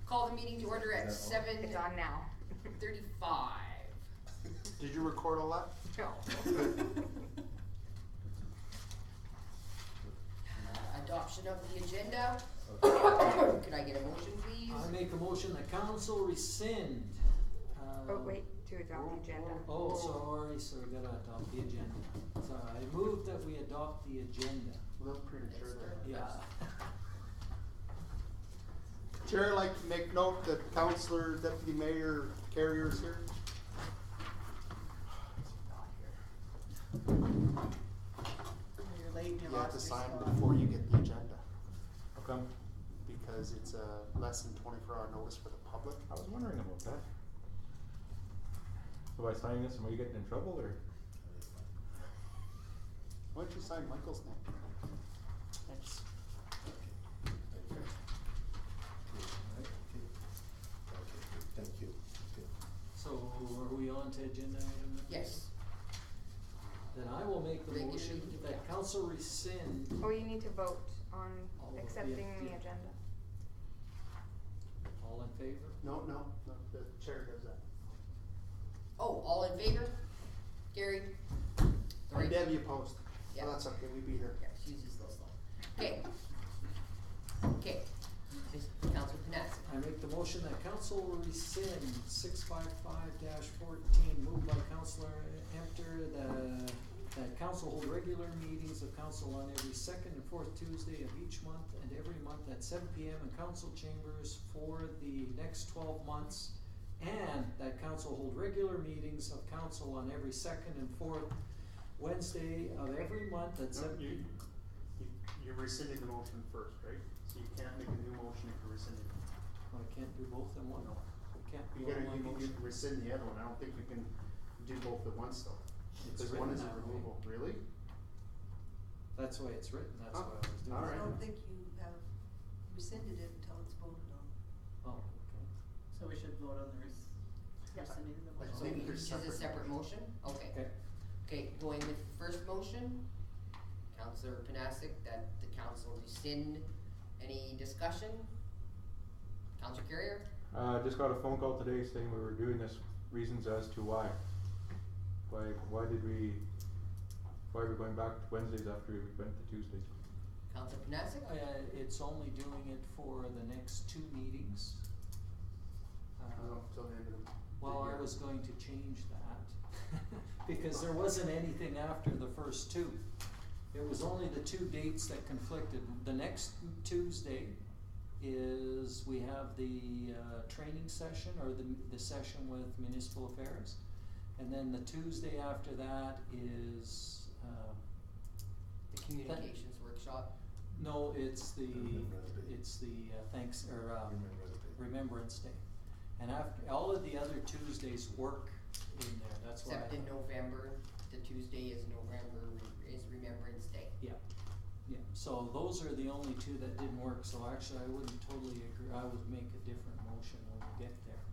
Call the meeting to order at It's on 7:35. Did you record all that? No. Adoption of the agenda. Could I get a motion, please? I make a motion that council rescind. Oh, wait, to adopt the agenda. Oh, sorry, so we gotta adopt the agenda. So I move that we adopt the agenda. A little premature there. Yeah. Chair, I'd like to make note that Councillor Deputy Mayor Carrier is here. You're late, You have to sign before you get the agenda. How come? Because it's a less than 24-hour notice for the public. I was wondering about that. So by signing this, am I getting in trouble or? Why don't you sign Michael's name? Thanks. Thank you. So are we on to agenda item? Yes. Then I will make the Regular motion meeting. that council rescind. Oh, you need to vote on Oh, accepting yeah, the yeah. agenda. All in favor? No, the chair does that. Oh, all in favor? Gary? Sorry. And Debbie opposed. Yeah. Oh, that's okay, we beat her. Yeah, she's just a little slow. Okay. Okay. Councilor Panassi. I make the motion that council rescind 655-14, moved by councillor Empter, that council hold regular meetings of council on every second and fourth Tuesday of each month and every month at 7 p.m. in council chambers for the next 12 months, and that council hold regular meetings of council on every second and fourth Wednesday of every month at 7 p.m. You're rescinding the motion first, right? So you can't make a new motion if you're rescinding it. I can't do both in one. No. We can't You do gotta, one you motion. can rescind the other one. I don't think you can do both at once though. It's Because one written is a that way. removal, really? That's the way it's written, that's Oh, why I was doing all it. right. I don't think you have rescinded it until it's voted on. Oh, okay. So we should vote on the rescinding the I motion. So think we they're just a separate motion? Okay. Okay. Okay, going with the first motion, Councilor Panassi, that the council rescind. Any discussion? Councilor Carrier? Just got a phone call today saying we were doing this, reasons as to why. Why are we going back to Wednesdays after we went to Tuesdays? Councilor Panassi? It's only doing it for the next 2 meetings. No, till the end of the Well, year. I was going to change that, because there wasn't anything after the first 2. It was only the 2 dates that conflicted. The next Tuesday is, we have the training session, or the session with municipal affairs. And then the Tuesday after that is, The communications workshop? no, it's the, Remembrance Day. thanks, or, Remember the day. Remembrance Day. And after, all of the other Tuesdays work in there, that's why. Except in November, the Tuesday is Remembrance Day. Yeah, yeah, so those are the only 2 that didn't work, so actually I wouldn't totally agree, I would make a different motion when we get there.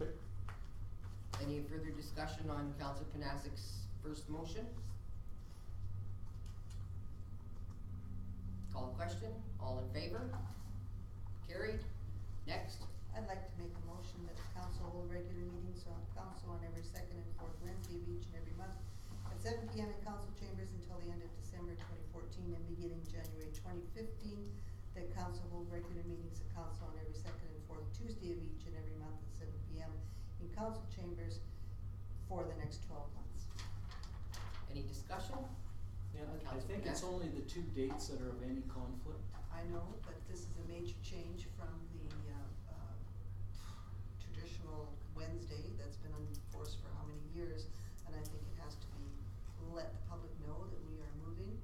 Okay. Any further discussion on Councilor Panassi's first motion? Call the question, all in favor? Carried. Next. I'd like to make a motion that the council hold regular meetings on council on every second and fourth Wednesday of each and every month at 7 p.m. in council chambers until the end of December 2014 and beginning January 2015. That council hold regular meetings of council on every second and fourth Tuesday of each and every month at 7 p.m. in council chambers for the next 12 months. Any discussion? Yeah, I Councilor think it's Knapp? only the 2 dates that are of any conflict. I know, but this is a major change from the traditional Wednesday that's been in force for how many years, and I think it has to be, let the public know that we are moving,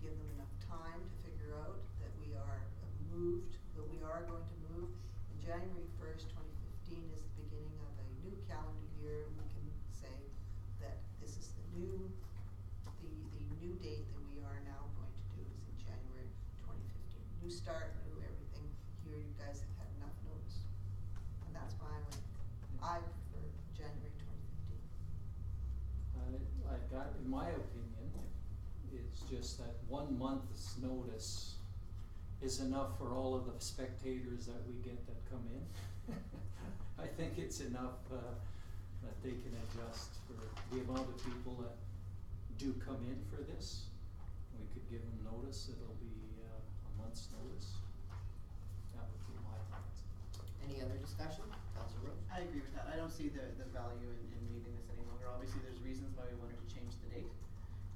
give them enough time to figure out that we are moved, that we are going to move. And January 1st, 2015 is the beginning of a new calendar year, and we can say that this is the new date that we are now going to do is in January 2015. New start, new everything. Here you guys have had enough notice. And that's why I prefer January 2015. In my opinion, it's just that 1 month's notice is enough for all of the spectators that we get that come in. I think it's enough, that they can adjust for the amount of people that do come in for this. We could give them notice, it'll be, a month's notice. That would be my thoughts. Any other discussion? Councilor Rose? I agree with that. I don't see the value in leaving this any longer. Obviously, there's reasons why we wanted to change the date.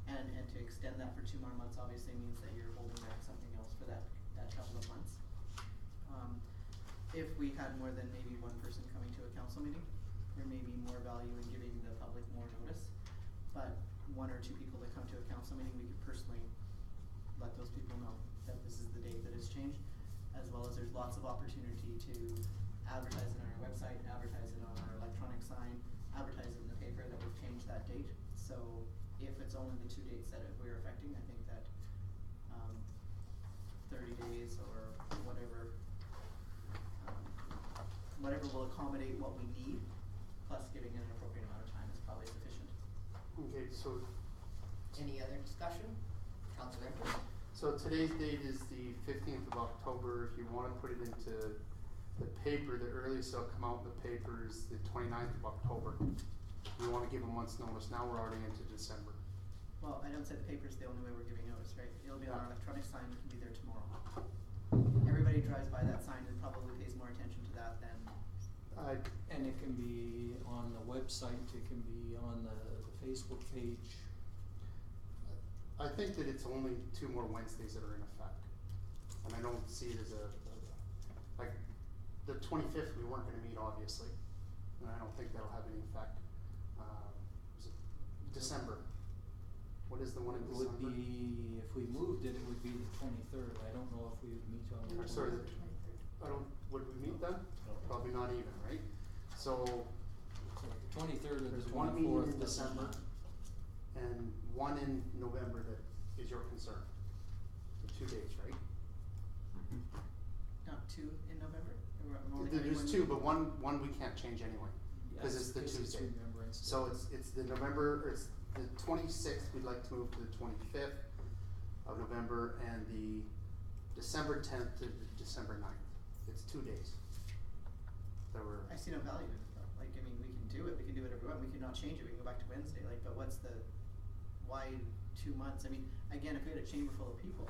And to extend that for 2 more months obviously means that you're holding back something else for that couple of months. If we had more than maybe one person coming to a council meeting, there may be more value in giving the public more notice. But 1 or 2 people that come to a council meeting, we could personally let those people know that this is the date that it's changed, as well as there's lots of opportunity to advertise it on our website, advertise it on our electronic sign, advertise it in the paper that we've changed that date. So if it's only the 2 dates that we're affecting, I think that 30 days or whatever will accommodate what we need, plus giving it an appropriate amount of time is probably sufficient. Okay, so, Any other discussion? Councilor Emter? so today's date is the 15th of October. If you wanna put it into the paper, the earliest it'll come out in the paper is the 29th of October. We wanna give a month's notice. Now we're already into December. Well, I don't say the paper's the only way we're giving notice, right? It'll be on our electronic sign, it can be there tomorrow. Everybody drives by that sign and probably pays more attention to that than, And it can be on the website, it can be on the Facebook page. I think that it's only 2 more Wednesdays that are in effect. And I don't see it as like, the 25th, we weren't gonna meet, obviously. And I don't think that'll have any effect. Is it December? What is the one in It December? would be, if we moved it, it would be the 23rd. I don't know if we would meet on the Or sorry, 23rd. would we meet then? Probably not even, right? So, So the 23rd or the there's 24th. one meeting in doesn't December matter. and one in November that is your concern. The 2 days, right? not 2 in November? We're only having There's one 2, meeting? but one we can't change anyway. Cause it's the Yes, it's Tuesday. Remembrance Day. So it's the November, or it's the 26th, we'd like to move to the 25th of November, and the December 10th to the December 9th. It's 2 days. That were, I see no value in it though. Like, I mean, we can do it whatever we want, we can not change it, we can go back to Wednesday, like, but what's the, why 2 months? I mean, again, if we had a chamber full of people,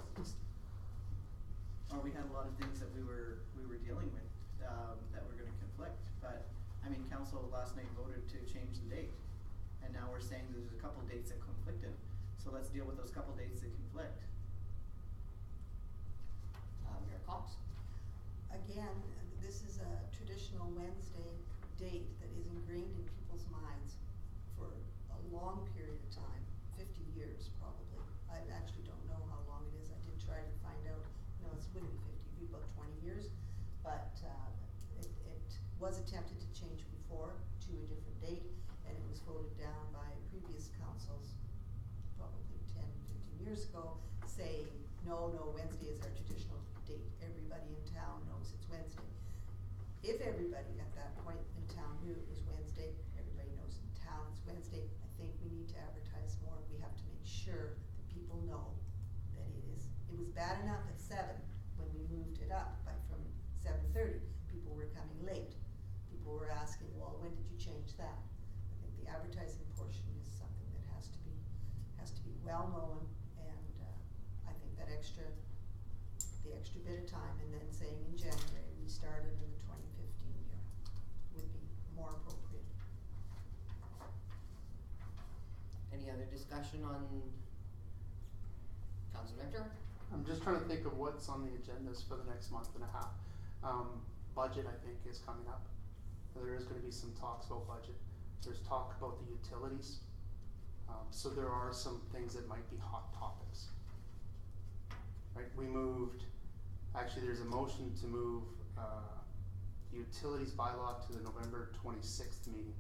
or we had a lot of things that we were dealing with, that were gonna conflict, but, I mean, council last night voted to change the date. And now we're saying there's a couple dates that conflicted, so let's deal with those couple dates that conflict. Mayor Cox? Again, this is a traditional Wednesday date that is ingrained in people's minds for a long period of time, 50 years probably. I actually don't know how long it is. I did try to find out. No, it wouldn't be 50, it'd be about 20 years. But it was attempted to change before to a different date, and it was voted down by previous councils probably 10, 15 years ago, saying, no, Wednesday is our traditional date. Everybody in town knows it's Wednesday. If everybody at that point in town knew it was Wednesday, everybody knows in town it's Wednesday, I think we need to advertise more. We have to make sure that people know that it is. It was bad enough at 7 when we moved it up, but from 7:30, people were coming late. People were asking, well, when did you change that? I think the advertising portion is something that has to be well known, and I think that the extra bit of time, and then saying in January we started in the 2015 year would be more appropriate. Any other discussion on Councilor Emter? I'm just trying to think of what's on the agendas for the next month and a half. Budget, I think, is coming up. There is gonna be some talks about budget. There's talk about the utilities. So there are some things that might be hot topics. Right, actually there's a motion to move, the utilities bylaw to the November 26th meeting.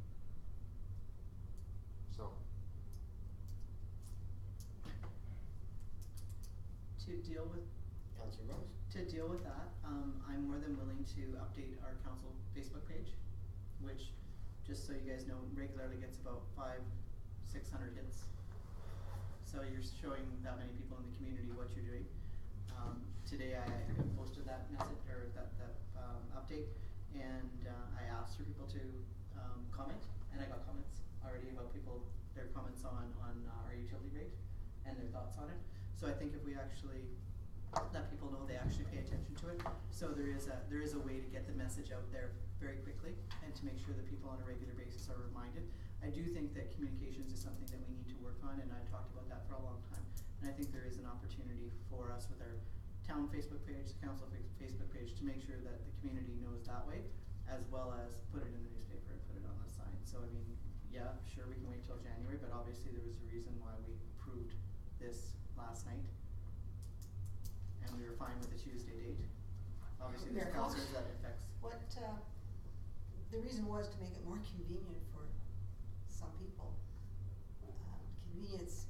So, To deal with Councilor Rose? that, I'm more than willing to update our council Facebook page, which, just so you guys know, regularly gets about 500-600 hits. So you're showing that many people in the community what you're doing. Today I posted that message, or that update, and I asked for people to comment, and I got comments already about their comments on our utility rate and their thoughts on it. So I think if we actually let people know, they actually pay attention to it. So there is a way to get the message out there very quickly, and to make sure that people on a regular basis are reminded. I do think that communications is something that we need to work on, and I talked about that for a long time. And I think there is an opportunity for us with our town Facebook page, the council Facebook page, to make sure that the community knows that way, as well as put it in the newspaper and put it on the sign. So I mean, yeah, sure, we can wait till January, but obviously there was a reason why we approved this last night. And we were fine with the Tuesday date. Obviously there's Mayor councilors Cox? that affects. What, the reason was to make it more convenient for some people. Convenience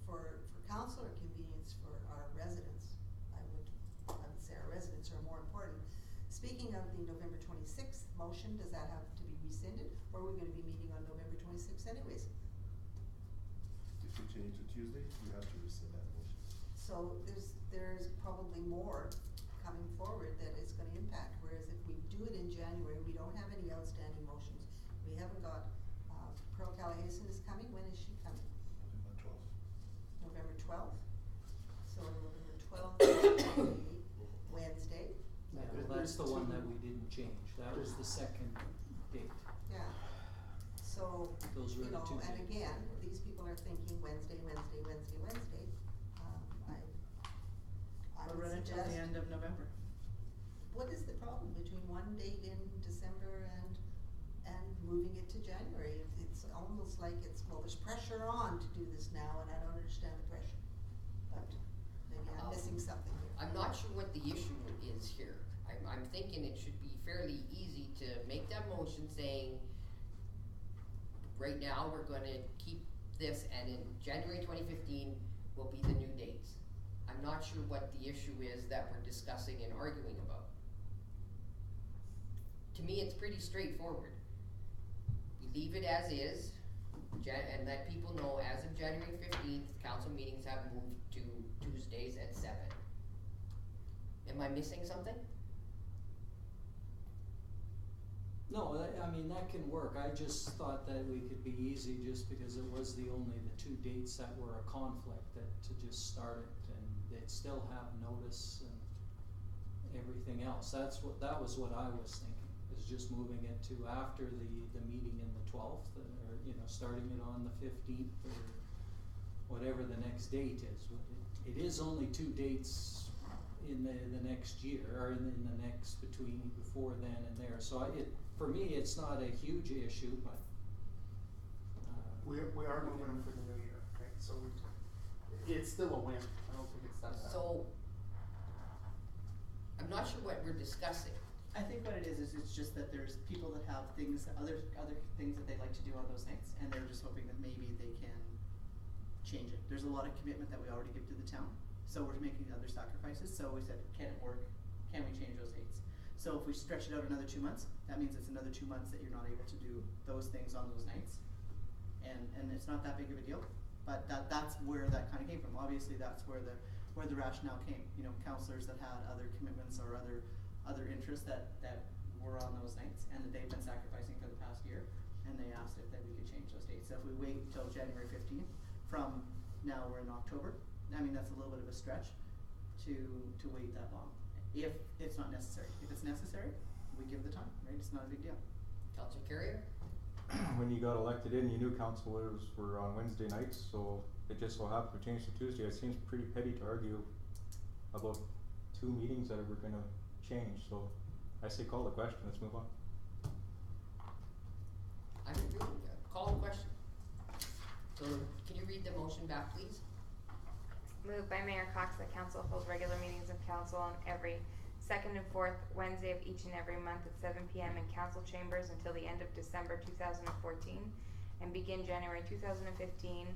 for council, or convenience for our residents? I would say our residents are more important. Speaking of the November 26th motion, does that have to be rescinded, or are we gonna be meeting on November 26th anyways? If you change to Tuesday, you have to rescind that motion. So there's probably more coming forward that it's gonna impact, whereas if we do it in January, we don't have any outstanding motions. We haven't got, Pearl Callahason is coming, when is she coming? November 12th. November 12th? So November 12th is Wednesday. Yeah, well, that's the one that we didn't change, that was the second date. Yeah. So, Those were you the know, two and dates. again, these people are thinking Wednesday. I We'll would run it till suggest, the end of November. what is the problem between one date in December and moving it to January? It's almost like well, there's pressure on to do this now, and I don't understand the pressure. But maybe I'm missing something here. I'm not sure what the issue is here. I'm thinking it should be fairly easy to make that motion saying, right now, we're gonna keep this, and in January 2015 will be the new dates. I'm not sure what the issue is that we're discussing and arguing about. To me, it's pretty straightforward. We leave it as is, and let people know as of January 15th, council meetings have moved to Tuesdays at 7. Am I missing something? No, I mean, that can work, I just thought that we could be easy just because it was the two dates that were a conflict, that to just start it, and they'd still have notice and everything else. That was what I was thinking, is just moving it to after the meeting in the 12th, or, you know, starting it on the 15th, or whatever the next date is. It is only 2 dates in the next year, or in the next before then and there, so for me, it's not a huge issue, but. We are moving them for the new year, right? So it's still a win. I don't think it's that bad. So, I'm not sure what we're discussing. I think what it is it's just that there's people that have other things that they like to do on those nights, and they're just hoping that maybe they can change it. There's a lot of commitment that we already give to the town, so we're making other sacrifices, so we said, can it work? Can we change those dates? So if we stretch it out another 2 months, that means it's another 2 months that you're not able to do those things on those nights. And it's not that big of a deal, but that's where that kinda came from. Obviously, that's where the rationale came. You know, councillors that had other commitments or other interests that were on those nights, and that they've been sacrificing for the past year, and they asked if we could change those dates. So if we wait until January 15th, from now we're in October, I mean, that's a little bit of a stretch to wait that long. If it's not necessary. If it's necessary, we give the time, right? It's not a big deal. Councilor Carrier? When you got elected in, you knew councilors were on Wednesday nights, so it just so happened to change to Tuesday. It seems pretty petty to argue about 2 meetings that were gonna change, so I say call the question, let's move on. I agree with that. Call the question. So, can you read the motion back, please? moved by Mayor Cox that council hold regular meetings of council on every second and fourth Wednesday of each and every month at 7 p.m. in council chambers until the end of December 2014 and begin January 2015,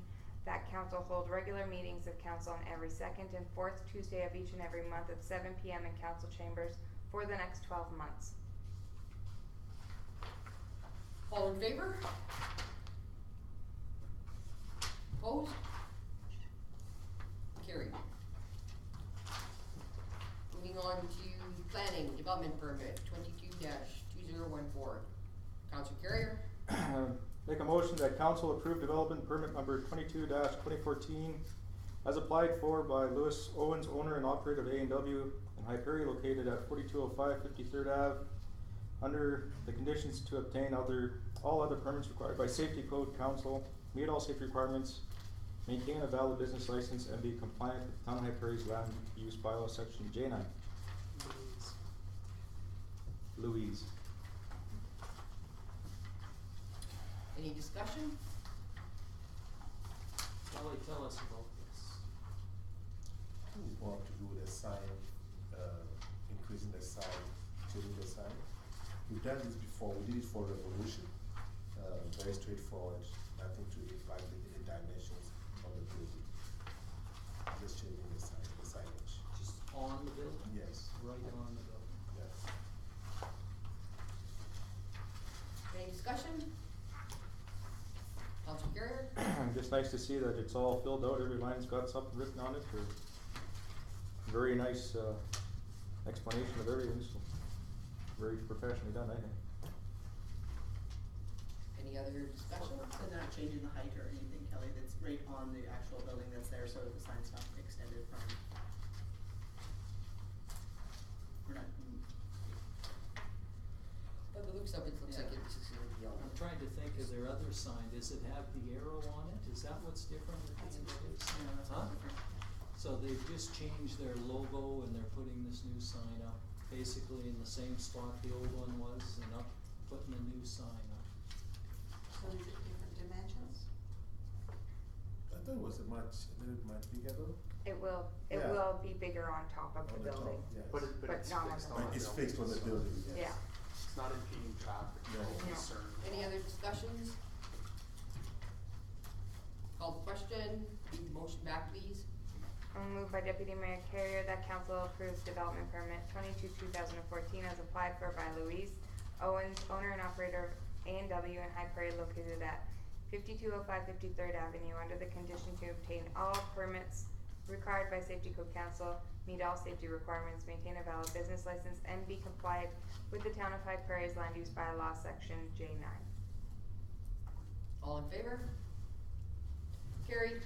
that council hold regular meetings of council on every second and fourth Tuesday of each and every month at 7 p.m. in council chambers for the next 12 months. All in favor? Opposed? Carried. moving on to planning, development permit, 22-2014. Council Carrier, Make a motion that council approve development permit number 22-2014 as applied for by Lewis Owens, owner and operator of A&W in High Prairie, located at 4205 53rd Ave, under the conditions to obtain all other permits required by Safety Code Council, meet all safety requirements, maintain a valid business license, and be compliant with the Town of High Prairie's land use bylaw section J9. Louise. any discussion? Kelly, tell us about this. We want to do the sign, increasing the sign, changing the sign. We've done this before, we did it for Revolution, very straightforward, nothing to impact the dimensions of the building. Just changing the sign, the signage. Just on the building? Yes. Right on the building. Yes. Any discussion? Council Carrier, Just nice to see that it's all filled out, every line's got something written on it, or very nice, explanation of everything, so very professionally done, I think. any other discussion? So not changing the height or anything, Kelly, that's right on the actual building that's there, so the sign's not extended from. We're not, By the looks of it, looks like Yeah. it's just gonna be all. I'm trying to think of their other sign, does it have the arrow on it? Is that what's different with that's the a others? yeah, that's Huh? all different. So they've just changed their logo and they're putting this new sign up, basically in the same spot the old one was, and up, putting a new sign up. So is it different dimensions? I thought it was a much bigger though. It will Yeah. be bigger on top of the On the top, building. yes. But But it's not on fixed the on the But it's building, fixed on the so building, yes. Yeah. It's not impeding traffic, No. no No. concern. Any other discussions? Call the question, read the motion back, please. Moved by Deputy Mayor Carrier that council approves development permit 22-2014 as applied for by Louise Owens, owner and operator of A&W in High Prairie, located at 5205 53rd Avenue, under the condition to obtain all permits required by Safety Code Council, meet all safety requirements, maintain a valid business license, and be compliant with the Town of High Prairie's land use bylaw section J9. All in favor? Carried.